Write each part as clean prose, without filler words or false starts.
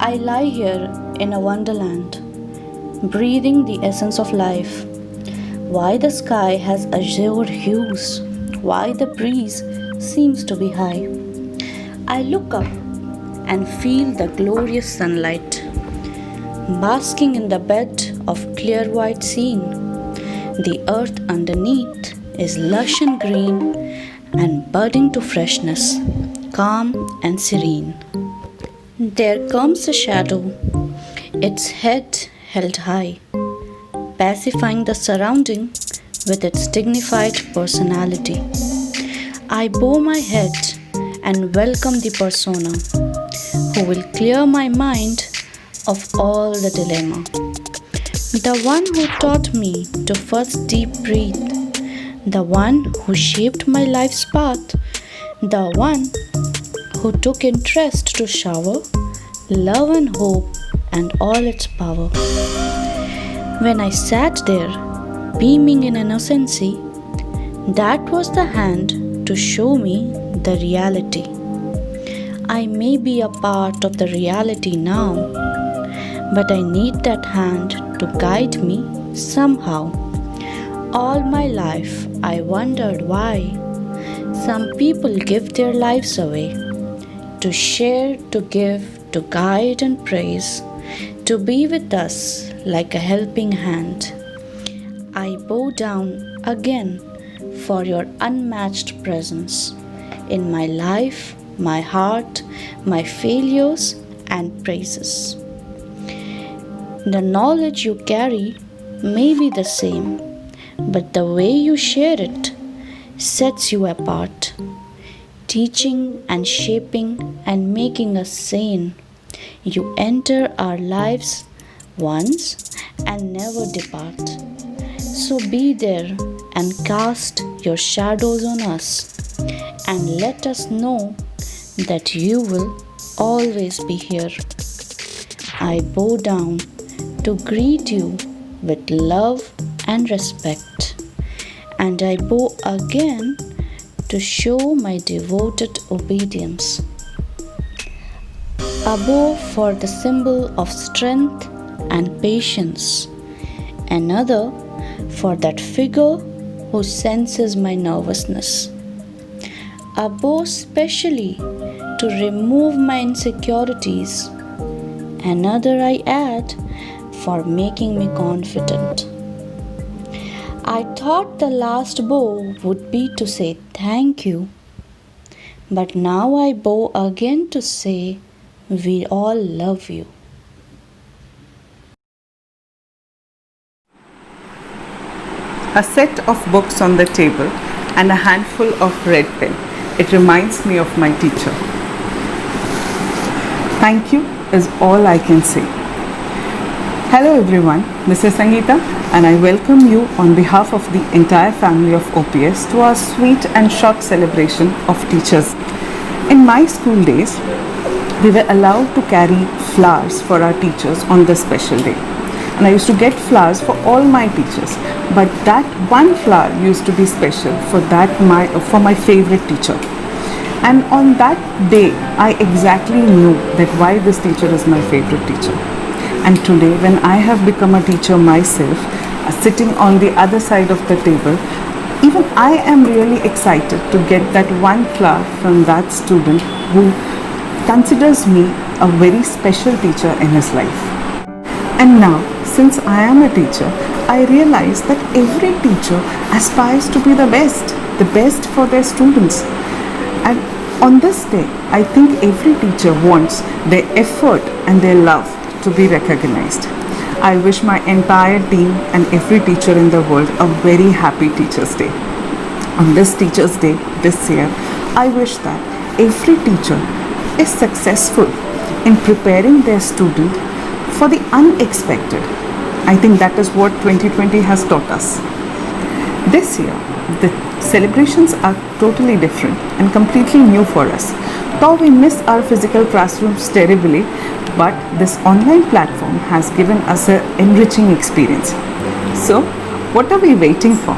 I lie here in a wonderland, breathing the essence of life. Why the sky has azure hues, why the breeze seems to be high. I look up and feel the glorious sunlight, basking in the bed of clear white scene. The earth underneath is lush and green and budding to freshness, calm and serene. There comes a shadow, its head held high, pacifying the surrounding with its dignified personality. I bow my head and welcome the persona who will clear my mind of all the dilemma. The one who taught me to first deep breathe, the one who shaped my life's path, the one who took interest to shower love and hope and all its power. When I sat there, beaming in innocency, that was the hand to show me the reality. I may be a part of the reality now, but I need that hand to guide me somehow. All my life I wondered why some people give their lives away to share, to give, to guide and praise, to be with us like a helping hand. I bow down again for your unmatched presence in my life, my heart, my failures and praises. The knowledge you carry may be the same, but the way you share it sets you apart, teaching and shaping and making us sane. You enter our lives once and never depart. So be there and cast your shadows on us and let us know that you will always be here. I bow down to greet you with love and respect, and I bow again to show my devoted obedience. A bow for the symbol of strength and patience, another for that figure who senses my nervousness. A bow specially to remove my insecurities, another I add for making me confident. I thought the last bow would be to say thank you, but now I bow again to say we all love you. A set of books on the table and a handful of red pen. It reminds me of my teacher. Thank you is all I can say. Hello everyone, this is Sangeeta and I welcome you on behalf of the entire family of OPS to our sweet and short celebration of teachers. In my school days, we were allowed to carry flowers for our teachers on this special day. And I used to get flowers for all my teachers, but that one flower used to be special for my favorite teacher. And on that day, I exactly knew that why this teacher is my favorite teacher. And today, when I have become a teacher myself, sitting on the other side of the table, even I am really excited to get that one flower from that student who considers me a very special teacher in his life. And now, since I am a teacher, I realize that every teacher aspires to be the best for their students. And on this day, I think every teacher wants their effort and their love to be recognized. I wish my entire team and every teacher in the world a very happy Teachers' Day. On this Teachers' Day this year, I wish that every teacher is successful in preparing their student for the unexpected. I think that is what 2020 has taught us. This year, the celebrations are totally different and completely new for us. Though we miss our physical classrooms terribly, but this online platform has given us an enriching experience. So, what are we waiting for?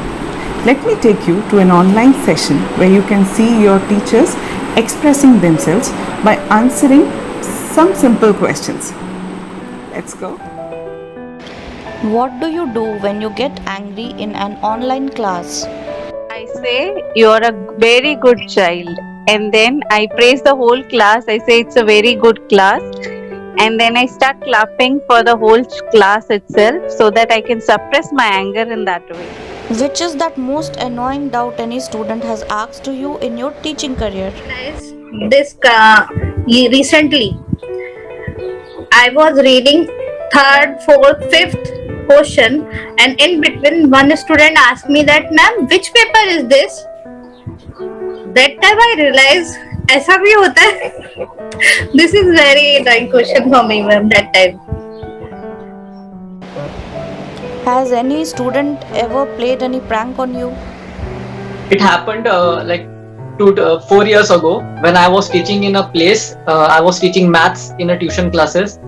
Let me take you to an online session where you can see your teachers expressing themselves by answering some simple questions. Let's go. What do you do when you get angry in an online class? I say you're a very good child, and then I praise the whole class. I say it's a very good class, and then I start clapping for the whole class itself so that I can suppress my anger in that way. Which is that most annoying doubt any student has asked to you in your teaching career? This recently I was reading third, fourth, fifth question, and in between one student asked me that, ma'am, which paper is this? That time I realized ऐसा भी होता है. This is very annoying question for me, ma'am, that time. Has any student ever played any prank on you? It happened like 4 years ago when I was teaching in a place. I was teaching maths in a tuition classes,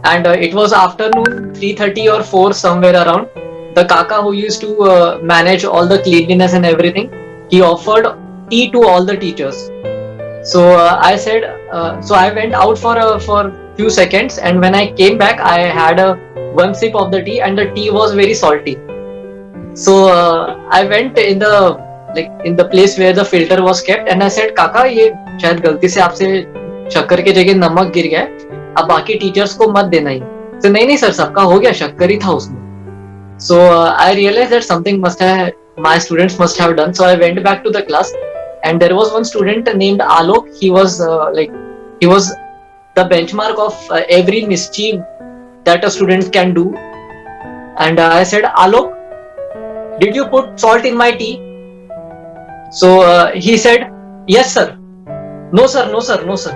and it was afternoon 3:30 or 4 somewhere around. The kaka who used to manage all the cleanliness and everything, he offered tea to all the teachers. So I said, so I went out for few seconds, and when I came back, I had one sip of the tea, and the tea was very salty. So I went in the place where the filter was kept, and I said, काका ये शायद गलती से आपसे शक्कर के जगह नमक गिर गया है, अब बाकी टीचर्स को मत देना ही. तो नहीं सर, सबका हो गया, शक्कर ही था उसमें. So I realized that something my students must have done. So I went back to the class, and there was one student named Alok. He was the benchmark of every mischief that a student can do. And I said, Alok, did you put salt in my tea? So he said, yes sir. No sir, no sir, no sir.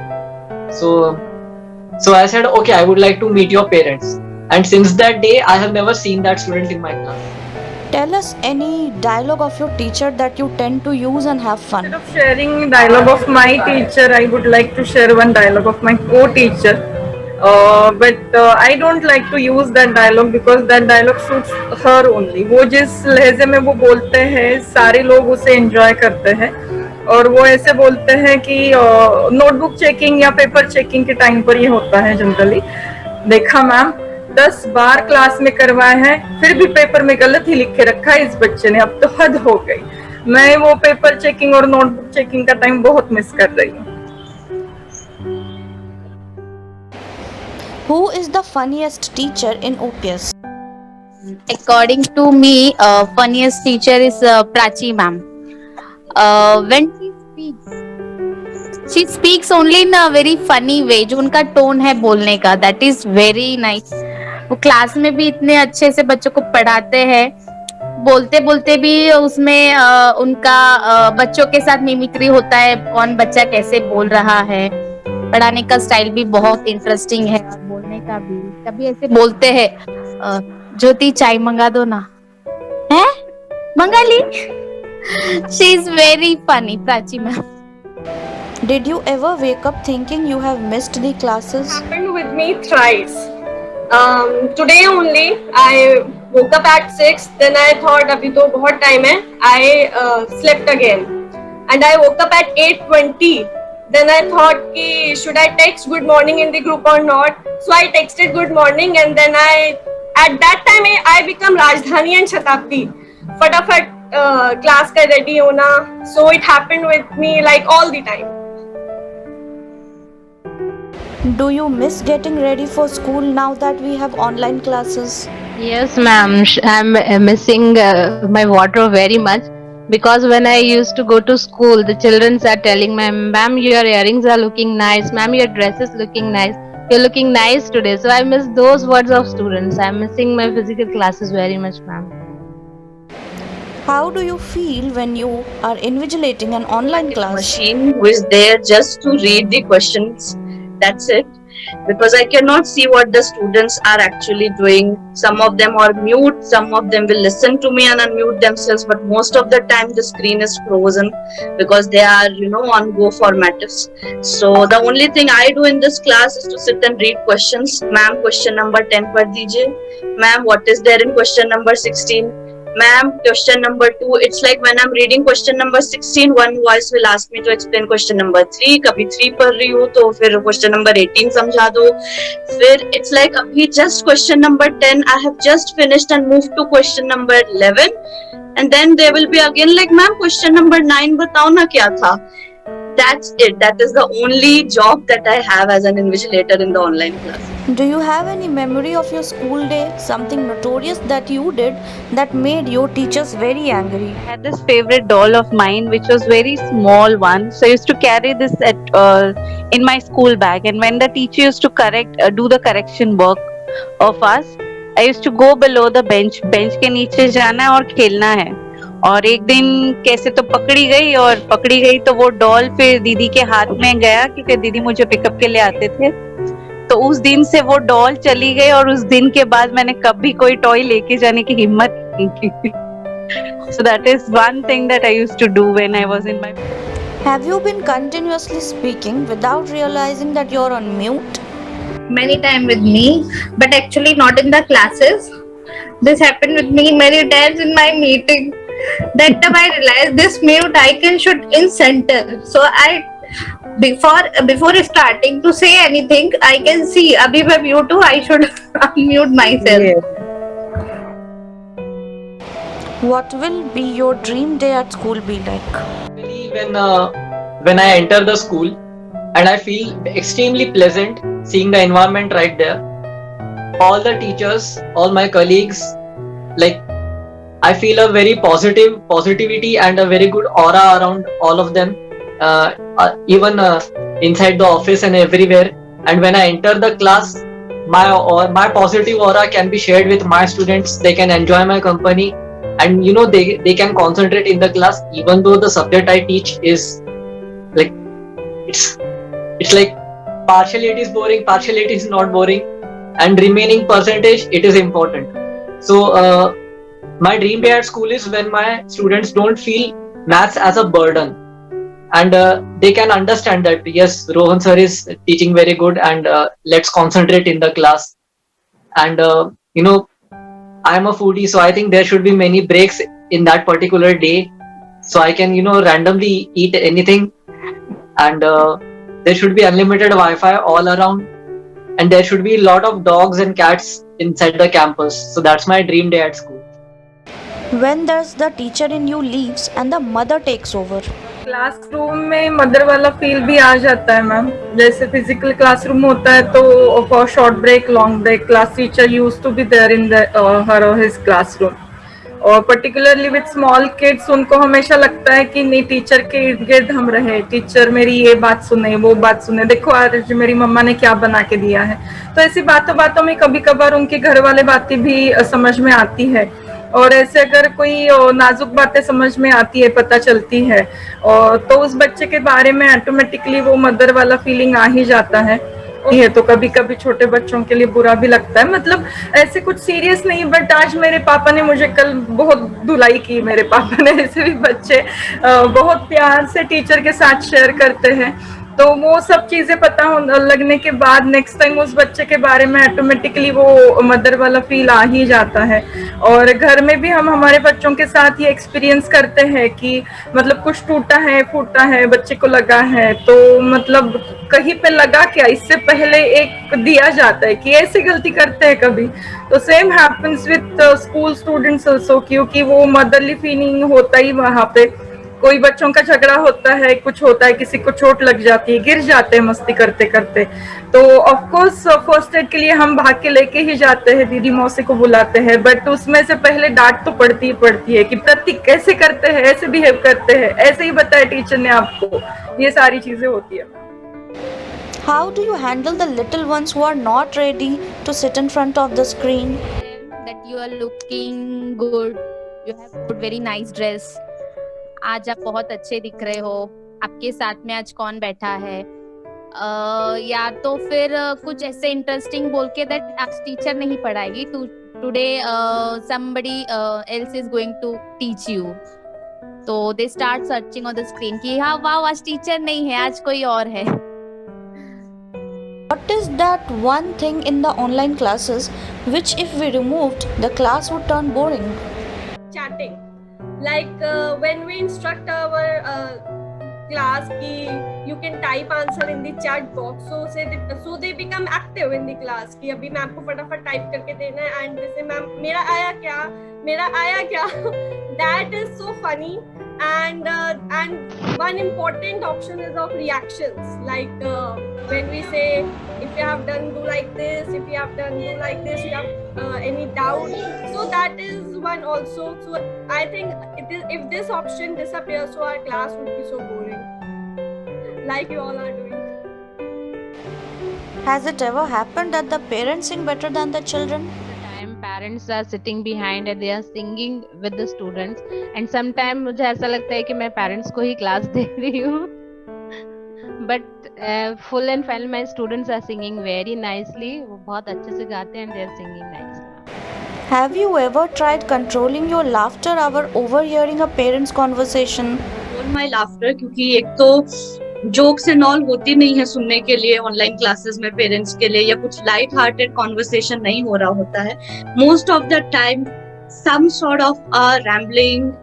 So I said, okay, I would like to meet your parents. And since that day, I have never seen that student in my class. Tell us any dialogue of your teacher that you tend to use and have fun. Instead of sharing dialogue of my teacher, I would like to share one dialogue of my co-teacher. But I don't like to use that dialogue because that dialogue suits her only. वो जिस लहजे में वो बोलते हैं, सारे लोग उसे enjoy करते हैं. और वो ऐसे बोलते हैं कि नोटबुक चेकिंग या पेपर चेकिंग के टाइम पर ये होता है जनरली. देखा मैम, 10 बार क्लास में करवाया है, फिर भी पेपर में गलत ही लिख के रखा है इस बच्चे ने. अब तो हद हो गई. मैं वो पेपर चेकिंग और नोटबुक चेकिंग का टाइम बहुत मिस कर रही हूँ. Who is the funniest teacher in OPS? According to me, funniest teacher is Prachi ma'am. When she speaks only in a very funny way. जो उनका टोन है बोलने का, that is very nice. वो क्लास में भी इतने अच्छे से बच्चों को पढ़ाते हैं, बोलते बोलते भी उसमें उनका बच्चों के साथ मिमिक्री होता है, कौन बच्चा कैसे बोल रहा है. पढ़ाने का स्टाइल भी बहुत इंटरेस्टिंग है और बोलने का भी. कभी ऐसे बोलते हैं, ज्योति चाय मंगा दो ना, है मंगा ली. She is very funny, Prachi ma'am. Did you ever wake up thinking you have missed the classes? Happened with me thrice. Today only I woke up at 6. Then I thought अभी तो बहुत time है. I slept again, and I woke up at 8:20. Then I thought कि should I text good morning in the group or not? So I texted good morning, and then at that time I become Rajdhani and Shatabdi. फटाफट class का ready होना. So it happened with me like all the time. Do you miss getting ready for school now that we have online classes? Yes, ma'am. I'm missing my wardrobe very much because when I used to go to school, the children are telling me, "Ma'am, your earrings are looking nice. Ma'am, your dress is looking nice. You're looking nice today." So I miss those words of students. I'm missing my physical classes very much, ma'am. How do you feel when you are invigilating an online class? Machine who is there just to read the questions. That's it. Because I cannot see what the students are actually doing. Some of them are mute, some of them will listen to me and unmute themselves, but most of the time the screen is frozen because they are, on go formatives. So the only thing I do in this class is to sit and read questions. Ma'am, question number 10 par dijiye. Ma'am, what is there in question number 16? ma'am, question number 2. It's like when I'm reading question number 16, one voice will ask me to explain question number 3. कभी 3 पढ़ रही हूँ तो फिर question number 18 समझा दो. फिर it's like अभी just question number 10, I have just finished and moved to question number 11. And then they will be again like, ma'am, question number 9 बताओ ना क्या था. That's it. That is the only job that I have as an invigilator in the online class. Do you have any memory of your school day, something notorious that you did that made your teachers very angry? I had this favorite doll of mine, which was very small one. So I used to carry this in my school bag, and when the teacher used to do the correction work of us, I used to go below the bench के नीचे जाना है और खेलना है. और एक दिन कैसे तो पकड़ी गई तो वो डॉल फिर दीदी के हाथ में गया, क्योंकि दीदी मुझे पिकअप के लिए आते थे. तो उस दिन से वो डॉल चली गई, और उस दिन के बाद मैंने कभी कोई टॉय लेके जाने की हिम्मत नहीं की. So that is one thing that I used to do when I was in my. Have you been continuously speaking without realizing that you're on mute? Many time with me, but actually not in the classes. This happened with me many times in my meeting. That time I realized this mute icon should in center. So I before starting to say anything, I can see abhi मैं mute हूँ, I should unmute myself. What will be your dream day at school be like? When I enter the school, and I feel extremely pleasant seeing the environment right there. All the teachers, all my colleagues, like I feel a very positivity and a very good aura around all of them, even inside the office and everywhere. And when I enter the class, my positive aura can be shared with my students. They can enjoy my company, and they can concentrate in the class, even though the subject I teach is like it's like partially it is boring, partially it is not boring, and remaining percentage it is important. So my dream day at school is when my students don't feel maths as a burden, and they can understand that yes, Rohan sir is teaching very good, and let's concentrate in the class. And I'm a foodie, so I think there should be many breaks in that particular day, so I can randomly eat anything, and there should be unlimited Wi-Fi all around, and there should be a lot of dogs and cats inside the campus. So that's my dream day at school. When does the teacher in you leaves and the mother takes over? Classroom में mother वाला feel भी आ जाता है ma'am. जैसे physical classroom होता है तो for short break, long break, class teacher used to be there in her और हिज क्लासरूम. और पर्टिकुलरली विद स्मॉल किड्स, उनको हमेशा लगता है कि नहीं, टीचर के इर्द गिर्द हम रहे, टीचर मेरी ये बात सुने, वो बात सुने, देखो आज मेरी मम्मा ने क्या बना के दिया है. तो ऐसी बातों में कभी कभार उनके घर वाले बातें भी समझ में आती है, और ऐसे अगर कोई नाजुक बातें समझ में आती है, पता चलती है, और तो उस बच्चे के बारे में ऑटोमेटिकली वो मदर वाला फीलिंग आ ही जाता है. तो कभी कभी छोटे बच्चों के लिए बुरा भी लगता है, मतलब ऐसे कुछ सीरियस नहीं, बट आज मेरे पापा ने मुझे कल बहुत धुलाई की. मेरे पापा ने, ऐसे भी बच्चे बहुत प्यार से टीचर के साथ शेयर करते हैं, तो वो सब चीजें पता लगने के बाद नेक्स्ट टाइम उस बच्चे के बारे में ऑटोमेटिकली वो मदर वाला फील आ ही जाता है. और घर में भी हम हमारे बच्चों के साथ ये एक्सपीरियंस करते हैं कि मतलब कुछ टूटा है, फूटा है, बच्चे को लगा है, तो मतलब कहीं पे लगा क्या, इससे पहले एक दिया जाता है कि ऐसी गलती करते हैं कभी. तो same happens with school students also, क्योंकि वो मदरली फीलिंग होता ही वहाँ पे. कोई बच्चों का झगड़ा होता है, कुछ होता है, किसी को चोट लग जाती है, गिर जाते हैं मस्ती करते करते, तो ऑफ कोर्स फर्स्ट एड के लिए हम भाग के लेके ही जाते हैं, दीदी मौसी को बुलाते हैं, बट उसमें से पहले डांट तो पड़ती है कि प्रतीक कैसे करते हैं, ऐसे बिहेव करते हैं, ऐसे ही बताया टीचर ने आपको, ये सारी चीजें होती है. How do you handle the little ones who are not ready to sit in front of the screen? That you are looking good, you have put very nice dress, आज आप बहुत अच्छे दिख रहे हो, आपके साथ में आज कौन बैठा है, या तो फिर कुछ ऐसे इंटरेस्टिंग बोल के दैट आज टीचर नहीं पढ़ाएगी, today somebody else is going to teach you, तो they start searching on the screen कि हाँ वाह आज टीचर नहीं है, आज कोई और है. What is that one thing in the online classes which if we removed, the class would turn boring? chatting. Like when we instruct our class ki you can type answer in the chat box, so they become active in the class कि अभी ma'am को फटाफट type करके देना है, and जैसे ma'am मेरा आया क्या that is so funny. And one important option is of reactions, like when we say if you have done do like this, if you have done do like this, you have any doubt, so that is one also. So I think if this option disappears, so our class would be so boring like you all are doing. Has it ever happened that the parents sing better than the children? Parents are sitting behind and they are singing with the students, and sometimes मुझे ऐसा लगता है कि मैं parents को ही class दे रही हूँ, but full and final my students are singing very nicely. वो बहुत अच्छे से गाते हैं and they are singing nicely. Have you ever tried controlling your laughter after overhearing a parent's conversation? My laughter, क्योंकि एक तो जोक्स एंड ऑल होती नहीं है सुनने के लिए ऑनलाइन क्लासेस में पेरेंट्स के लिए, या कुछ लाइट हार्टेड कॉन्वर्सेशन नहीं हो रहा होता है. Most of the time some sort of rambling,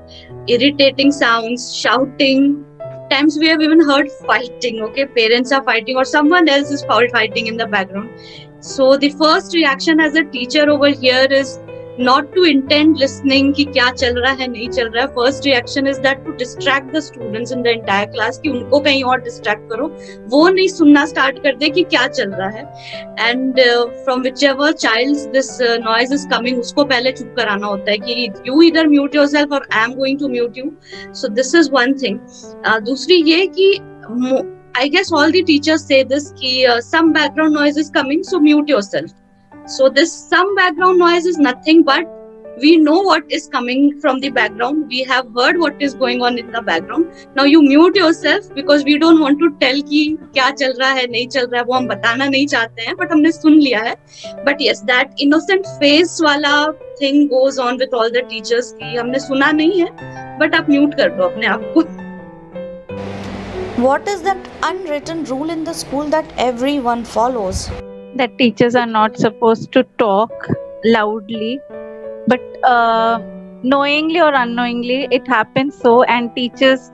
irritating sounds, shouting. Times we have even heard fighting. Okay, parents are fighting or someone else is fighting in the background. So the first reaction as a teacher over here is not to intend listening कि क्या चल रहा है नहीं चल रहा है. First reaction is that to distract the students in the entire class, कि उनको कहीं और distract करो, वो नहीं सुनना start कर दे कि क्या चल रहा है. And from whichever child this noise is coming, उसको पहले चुप कराना होता है कि you either mute yourself or I am going to mute you. So this is one thing. दूसरी ये कि I guess all the teachers say this कि some background noise is coming, so mute yourself. So this some background noise is nothing but we know what is coming from the background. We have heard what is going on in the background. Now you mute yourself because we don't want to tell कि क्या चल रहा है नहीं चल रहा है, वो हम बताना नहीं चाहते हैं, but हमने सुन लिया है. But yes, that innocent face वाला thing goes on with all the teachers कि हमने सुना नहीं है, but आप mute कर दो अपने आप को. What is that unwritten rule in the school that everyone follows? That teachers are not supposed to talk loudly, but knowingly or unknowingly it happens so. And teachers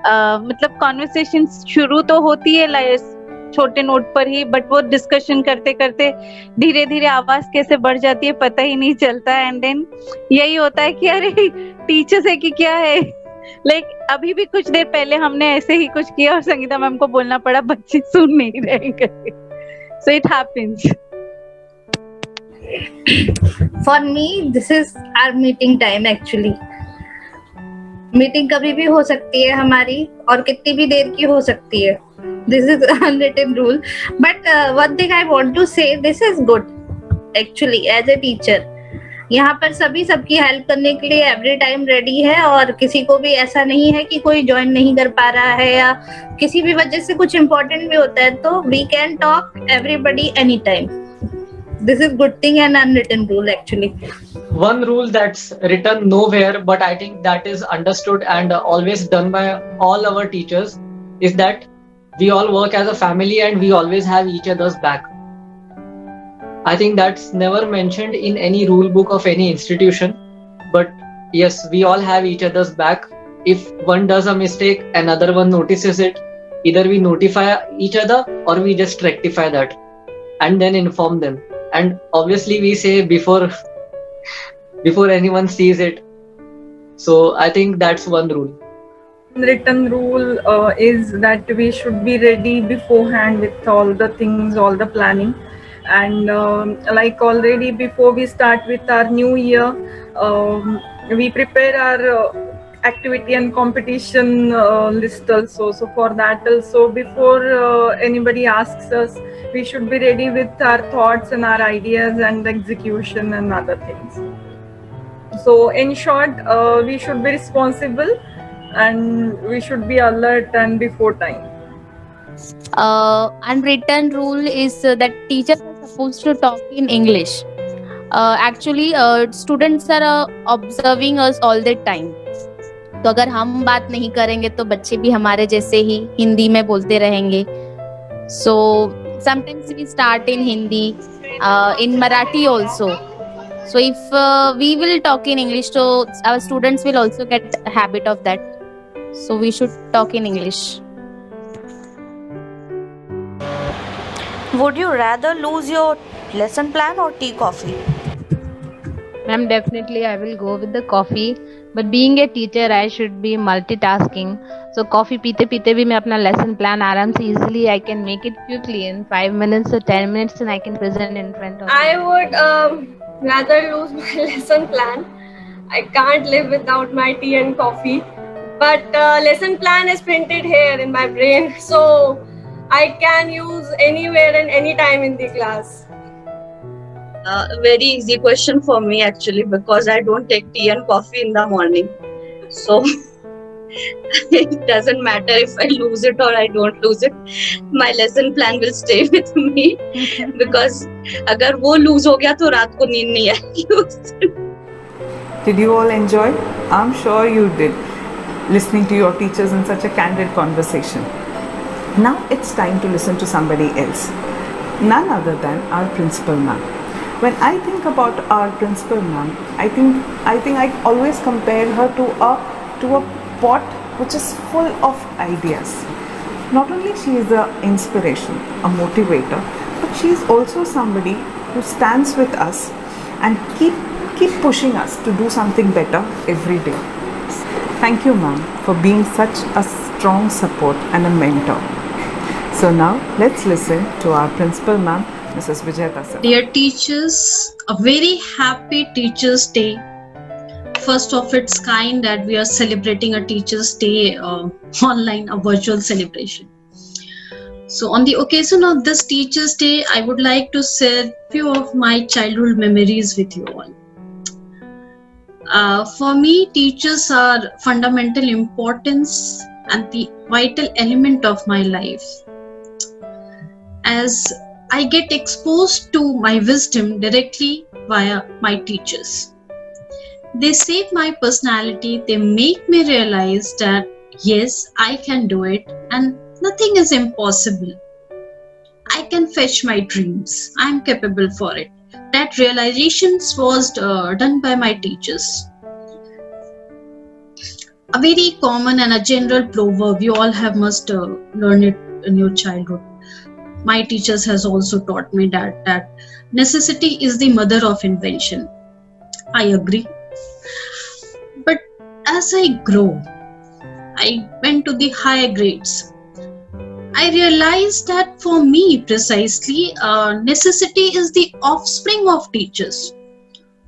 मतलब conversations शुरू तो होती है छोटे नोट पर ही, बट वो discussion करते करते धीरे धीरे आवाज कैसे बढ़ जाती है पता ही नहीं चलता. एंड देन यही होता है कि अरे टीचर्स है कि क्या है. लाइक अभी भी कुछ देर पहले हमने ऐसे ही कुछ किया और संगीता मैम को बोलना पड़ा, बच्चे सुन नहीं रहे. So it happens. For me, this is our meeting time actually. Meeting कभी भी हो सकती है हमारी और कितनी भी देर की हो सकती है. This is unwritten rule. But one thing I want to say, this is good actually as a teacher. यहाँ पर सभी सबकी हेल्प करने के लिए एवरी टाइम रेडी है, और किसी को भी ऐसा नहीं है कि कोई ज्वाइन नहीं कर पा रहा है या किसी भी वजह से कुछ इम्पोर्टेंट भी होता है, तो we can talk everybody any time. This is good thing and unwritten rule actually. One rule that's written nowhere, but I think that is understood and always done by all our teachers, is that we all work as a family and we always have each other's back. I think that's never mentioned in any rule book of any institution, but yes, we all have each other's back. If one does a mistake, another one notices it. Either we notify each other or we just rectify that and then inform them. And obviously we say before anyone sees it. So I think that's one rule. Written rule is that we should be ready beforehand with all the things, all the planning. And like already before we start with our new year, we prepare our activity and competition list also. So for that also, before anybody asks us, we should be ready with our thoughts and our ideas and execution and other things. So in short, we should be responsible and we should be alert and before time. Unwritten rule is that teachers are supposed to talk in English. Actually, students are observing us all the time. तो अगर हम बात नहीं करेंगे तो बच्चे भी हमारे जैसे ही हिंदी में बोलते रहेंगे. So sometimes we start in Hindi, in Marathi also. So if we will talk in English, so our students will also get a habit of that. So we should talk in English. Would you rather lose your lesson plan or tea coffee? Ma'am, definitely I will go with the coffee. But being a teacher, I should be multitasking. So coffee पीते पीते भी मैं अपना lesson plan आराम से easily I can make it quickly in 5 minutes or 10 minutes, and I can present in front of. I would rather lose my lesson plan. I can't live without my tea and coffee. But lesson plan is printed here in my brain, so I can use anywhere and anytime in the class. Very easy question for me actually, because I don't take tea and coffee in the morning. So it doesn't matter if I lose it or I don't lose it. My lesson plan will stay with me because अगर वो lose हो गया तो रात को नींद नहीं आएगी. Did you all enjoy? I'm sure you did, listening to your teachers in such a candid conversation. Now it's time to listen to somebody else, none other than our principal ma'am. When I think about our principal ma'am, I think I always compare her to a pot which is full of ideas. Not only she is an inspiration, a motivator, but she is also somebody who stands with us and keep pushing us to do something better every day. Thank you, ma'am, for being such a strong support and a mentor. So now let's listen to our principal ma'am, Mrs. Vijayata sir. Dear teachers, a very happy Teachers' Day. First of its kind that we are celebrating a Teachers' Day online, a virtual celebration. So on the occasion of this Teachers' Day, I would like to share few of my childhood memories with you all. For me, teachers are fundamental importance and the vital element of my life. As I get exposed to my wisdom directly via my teachers. They shape my personality. They make me realize that yes, I can do it and nothing is impossible. I can fetch my dreams. I am capable for it. That realization was done by my teachers. A very common and a general proverb, you all have must learn it in your childhood. My teachers has also taught me that necessity is the mother of invention. I agree. But as I grow, I went to the higher grades. I realized that for me precisely, necessity is the offspring of teachers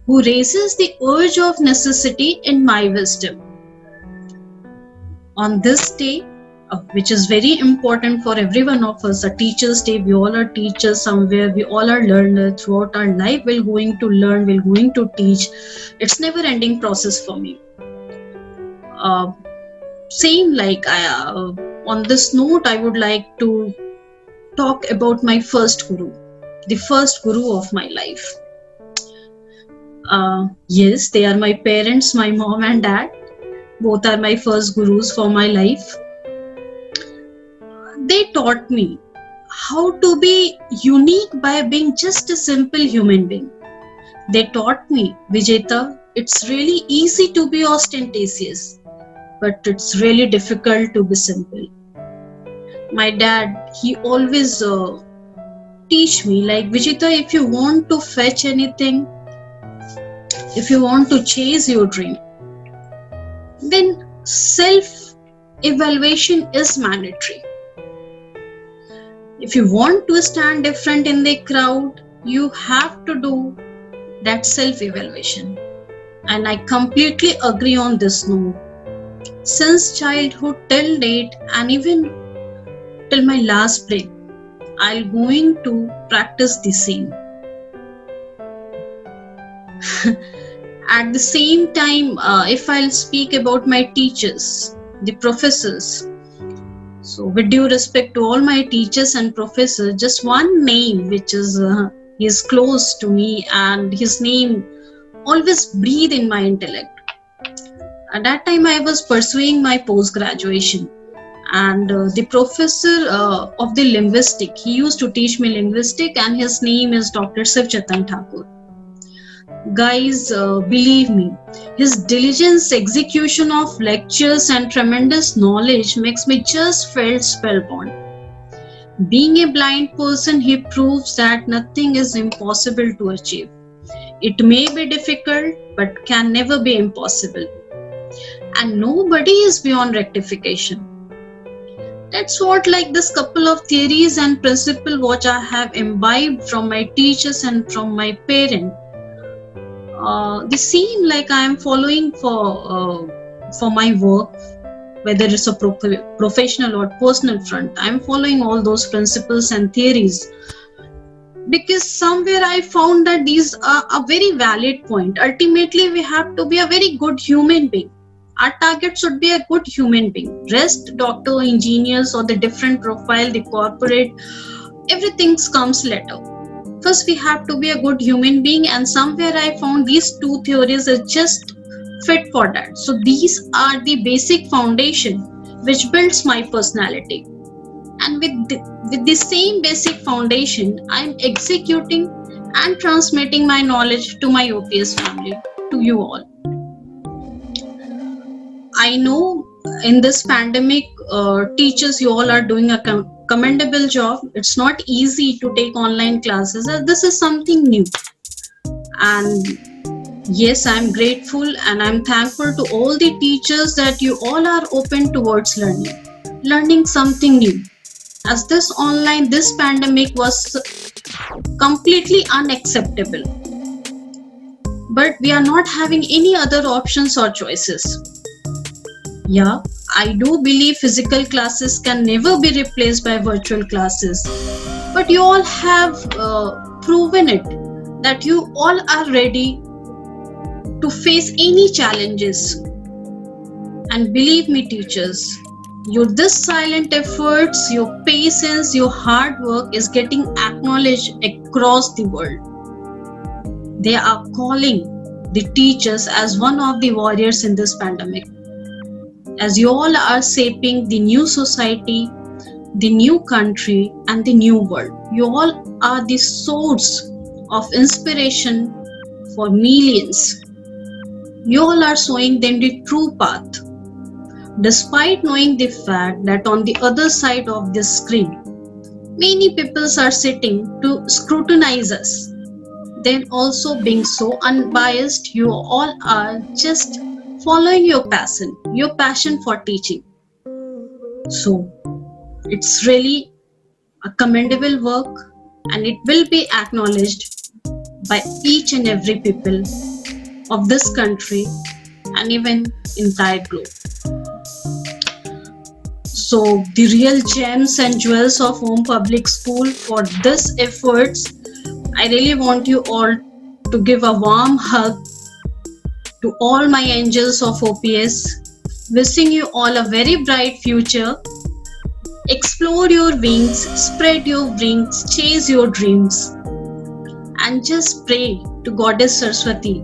who raises the urge of necessity in my wisdom. On this day, which is very important for every one of us, a Teachers' Day. We all are teachers somewhere. We all are learners throughout our life. We're going to learn. We're going to teach. It's never-ending process for me. Same like on this note, I would like to talk about my first guru, the first guru of my life. Yes, they are my parents, my mom and dad. Both are my first gurus for my life. They taught me how to be unique by being just a simple human being. They taught me, Vijayata, it's really easy to be ostentatious, but it's really difficult to be simple. My dad, he always teach me like, Vijayata, if you want to fetch anything, if you want to chase your dream, then self-evaluation is mandatory. If you want to stand different in the crowd, you have to do that self-evaluation. And I completely agree on this note. Since childhood till date and even till my last break, I'm going to practice the same. At the same time, if I'll speak about my teachers, the professors, so with due respect to all my teachers and professors, just one name which is close to me and his name always breathe in my intellect. At that time I was pursuing my post-graduation, and the professor of the linguistic, he used to teach me linguistic, and his name is Dr. Shiv Chetan Thakur. Guys, believe me, his diligence execution of lectures and tremendous knowledge makes me just felt spellbound. Being a blind person, he proves that nothing is impossible to achieve. It may be difficult, but can never be impossible. And nobody is beyond rectification. That's what, like this couple of theories and principles which I have imbibed from my teachers and from my parents, they seem like I am following for my work, whether it's a professional or personal front. I am following all those principles and theories because somewhere I found that these are a very valid point. Ultimately, we have to be a very good human being. Our target should be a good human being. Rest, doctor, engineers, or the different profile, the corporate, everything comes later. First, we have to be a good human being, and somewhere I found these two theories are just fit for that. So these are the basic foundation which builds my personality. And with the same basic foundation, I am executing and transmitting my knowledge to my OPS family, to you all. I know in this pandemic, teachers, you all are doing a commendable job. It's not easy to take online classes. This is something new. And yes, I'm grateful and I'm thankful to all the teachers that you all are open towards learning something new. As this pandemic was completely unacceptable. But we are not having any other options or choices. Yeah, I do believe physical classes can never be replaced by virtual classes. But you all have proven it, that you all are ready to face any challenges. And believe me, teachers, your this silent efforts, your patience, your hard work is getting acknowledged across the world. They are calling the teachers as one of the warriors in this pandemic. As you all are shaping the new society, the new country, and the new world. You all are the source of inspiration for millions. You all are showing them the true path. Despite knowing the fact that on the other side of this screen, many people are sitting to scrutinize us, then also being so unbiased, you all are just following your passion for teaching. So it's really a commendable work, and it will be acknowledged by each and every people of this country and even entire globe. So the real gems and jewels of Home Public School, for this efforts, I really want you all to give a warm hug to all my angels of OPS, wishing you all a very bright future. Explore your wings, spread your wings, chase your dreams, and just pray to Goddess Saraswati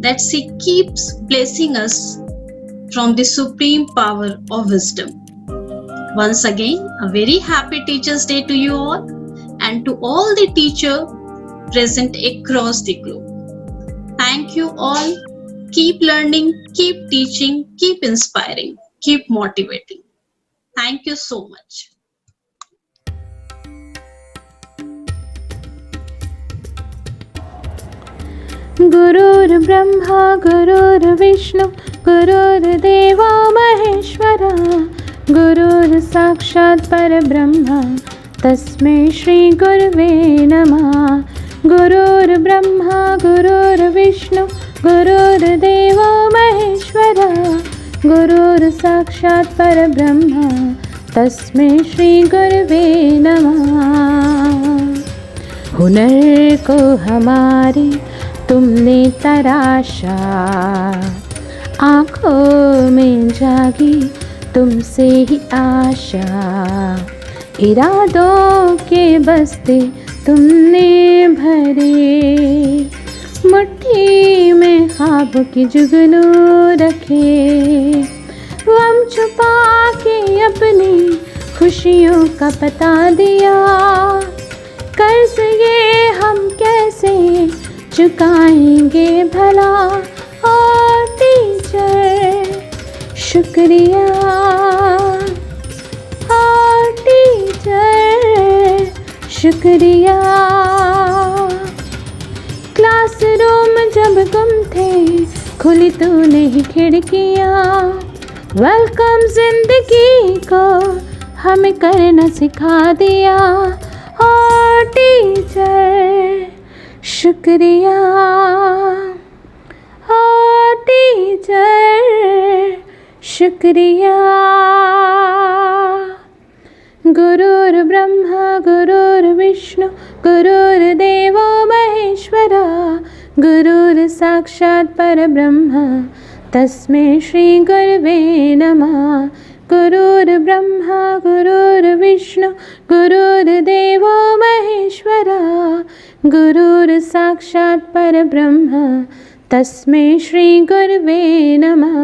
that she keeps blessing us from the supreme power of wisdom. Once again, a very happy Teachers' Day to you all, and to all the teachers present across the globe. Thank you all. Keep learning, keep teaching, keep inspiring, keep motivating. Thank you so much. गुरुर् Brahma गुरुर्विष्णु गुरुर्देवो महेश्वरा गुरुर् साक्षात् परब्रह्म तस्मै श्री गुरवे नमः गुरुर् ब्रह्मा गुरुर्विष्णु गुरुर्देवो महेश्वरा गुरुर् साक्षात् परब्रह्म तस्मै श्री गुरवे नमः। हुनर को हमारे तुमने तराशा, आँखों में जागी तुमसे ही आशा, इरादों के बस्ते तुमने भरे, मुट्ठी में ख्वाब की जुगनू रखे, गम छुपा के अपनी खुशियों का पता दिया, कर्ज ये हम कैसे चुकाएंगे भला और टीचर शुक्रिया, और टीचर शुक्रिया। क्लासरूम जब गुम थे खुली तूने ही खिड़कियाँ, वेलकम जिंदगी को हमें करना सिखा दिया, और टीचर शुक्रिया, और टीचर शुक्रिया। गुरुर् ब्रह्मा गुरुर्विष्णु गुरुर्देवो महेश्वरा, गुरुर् साक्षात् परब्रह्म तस्मै श्री गुरवे नमः। गुरुर्ब्रह्मा गुरुर्विष्णु गुरुर्देवो महेश्वरा, गुरुर् साक्षात् परब्रह्म तस्मै श्री गुरवे नमः।